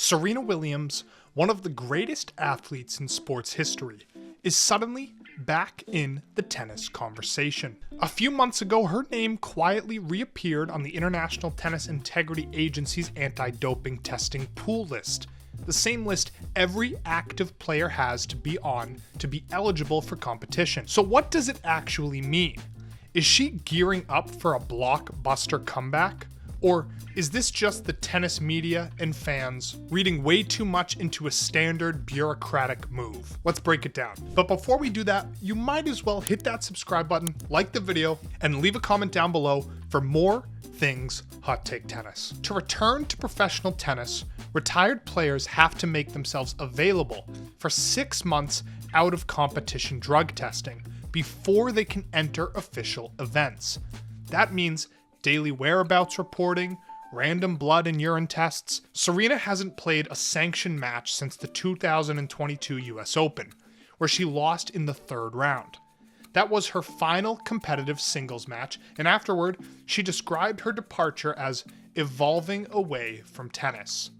Serena Williams, one of the greatest athletes in sports history, is suddenly back in the tennis conversation. A few months ago, her name quietly reappeared on the International Tennis Integrity Agency's anti-doping testing pool list, the same list every active player has to be on to be eligible for competition. So what does it actually mean? Is she gearing up for a blockbuster comeback? Or is this just the tennis media and fans reading way too much into a standard bureaucratic move? Let's break it down. But before we do that, you might as well hit that subscribe button, like the video, and leave a comment down below for more things Hot Take Tennis. To return to professional tennis, retired players have to make themselves available for 6 months out of competition drug testing before they can enter official events. That means daily whereabouts reporting, random blood and urine tests. Serena hasn't played a sanctioned match since the 2022 US Open, where she lost in the 3rd round. That was her final competitive singles match, and afterward, she described her departure as evolving away from tennis.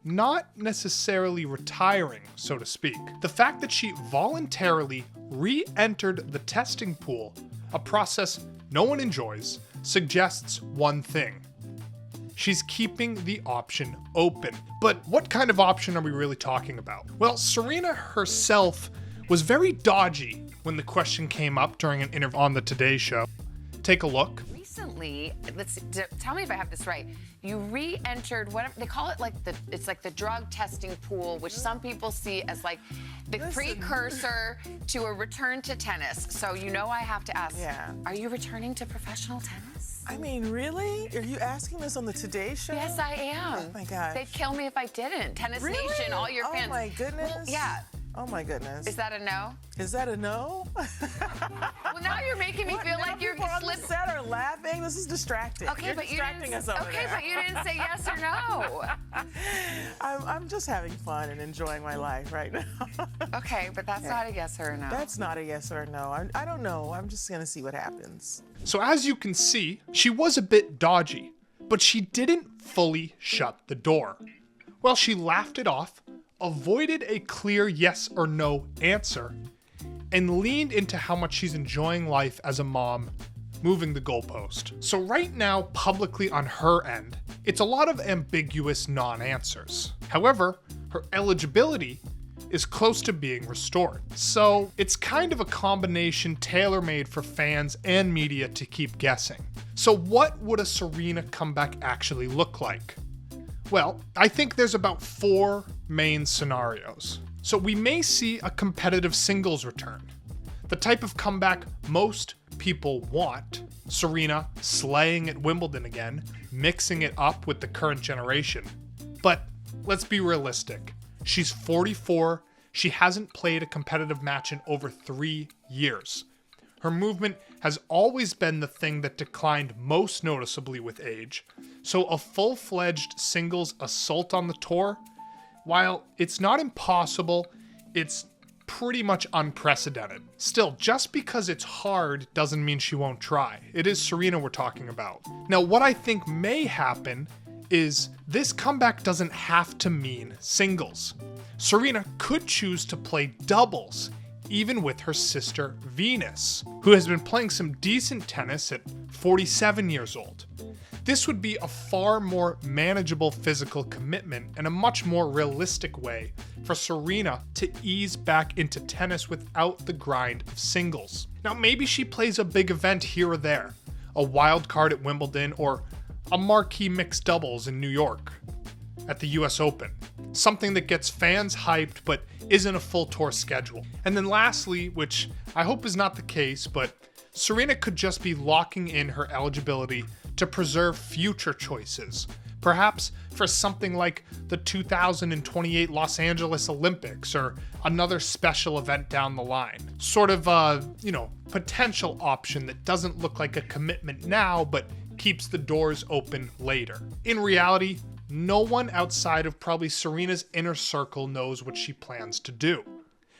Not necessarily retiring, so to speak. The fact that she voluntarily re-entered the testing pool, a process no one enjoys, suggests one thing. She's keeping the option open. But what kind of option are we really talking about? Well, Serena herself was very dodgy when the question came up during an interview on the Today Show. Take a look. Recently, tell me if I have this right. You re-entered whatever they call it, it's like the drug testing pool, which some people see as like the precursor to a return to tennis. So I have to ask, are you returning to professional tennis? I mean, really? Are you asking this on the Today Show? Yes, I am. Oh my gosh. They'd kill me if I didn't. Tennis Really? Nation, all your fans. Oh my goodness. Well, yeah. Oh my goodness. Is that a no? Is that a no? Well, now you're making me feel like you're people on the set are laughing. This is distracting. Okay, you're but distracting us over okay, there. but you didn't say yes or no. I'm just having fun and enjoying my life right now. Okay, but that's not a yes or a no. That's not a yes or a no. I don't know. I'm just gonna see what happens. So as you can see, she was a bit dodgy, but she didn't fully shut the door. Well, she laughed it off, avoided a clear yes or no answer, and leaned into how much she's enjoying life as a mom, moving the goalpost. So right now, publicly on her end, it's a lot of ambiguous non-answers. However, her eligibility is close to being restored. So it's kind of a combination tailor-made for fans and media to keep guessing. So what would a Serena comeback actually look like? Well, I think there's about 4 main scenarios. So we may see a competitive singles return, the type of comeback most people want. Serena slaying at Wimbledon again, mixing it up with the current generation. But let's be realistic. She's 44, she hasn't played a competitive match in over 3 years. Her movement has always been the thing that declined most noticeably with age, so a full-fledged singles assault on the tour, while it's not impossible, it's pretty much unprecedented. Still, just because it's hard doesn't mean she won't try. It is Serena we're talking about. Now, what I think may happen is this comeback doesn't have to mean singles. Serena could choose to play doubles, even with her sister Venus, who has been playing some decent tennis at 47 years old. This would be a far more manageable physical commitment and a much more realistic way for Serena to ease back into tennis without the grind of singles. Now, maybe she plays a big event here or there, a wild card at Wimbledon or a marquee mixed doubles in New York at the US Open. Something that gets fans hyped but isn't a full tour schedule. And then lastly, which I hope is not the case, but Serena could just be locking in her eligibility to preserve future choices. Perhaps for something like the 2028 Los Angeles Olympics or another special event down the line. Sort of a, potential option that doesn't look like a commitment now, but keeps the doors open later. In reality, no one outside of probably Serena's inner circle knows what she plans to do.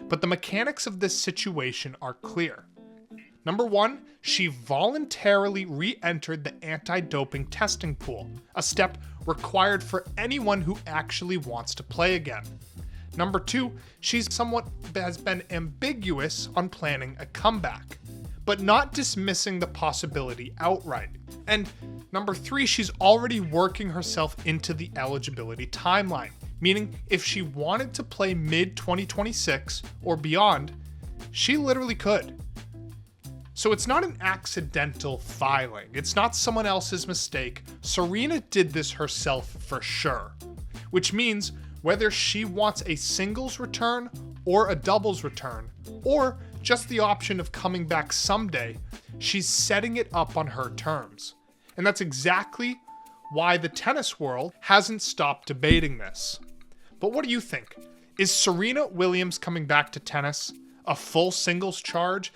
But the mechanics of this situation are clear. Number 1, she voluntarily re-entered the anti-doping testing pool, a step required for anyone who actually wants to play again. Number 2, she's somewhat has been ambiguous on planning a comeback, but not dismissing the possibility outright. And number 3, she's already working herself into the eligibility timeline, meaning if she wanted to play mid-2026 or beyond, she literally could. So it's not an accidental filing. It's not someone else's mistake. Serena did this herself for sure, which means whether she wants a singles return or a doubles return, or just the option of coming back someday, she's setting it up on her terms. And that's exactly why the tennis world hasn't stopped debating this. But what do you think? Is Serena Williams coming back to tennis a full singles charge,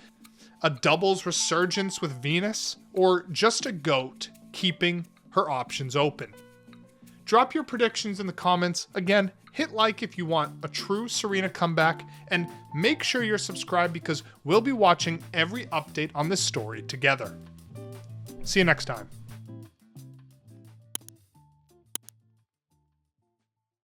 a doubles resurgence with Venus, or just a GOAT keeping her options open? Drop your predictions in the comments. Again, hit like if you want a true Serena comeback, and make sure you're subscribed because we'll be watching every update on this story together. See you next time.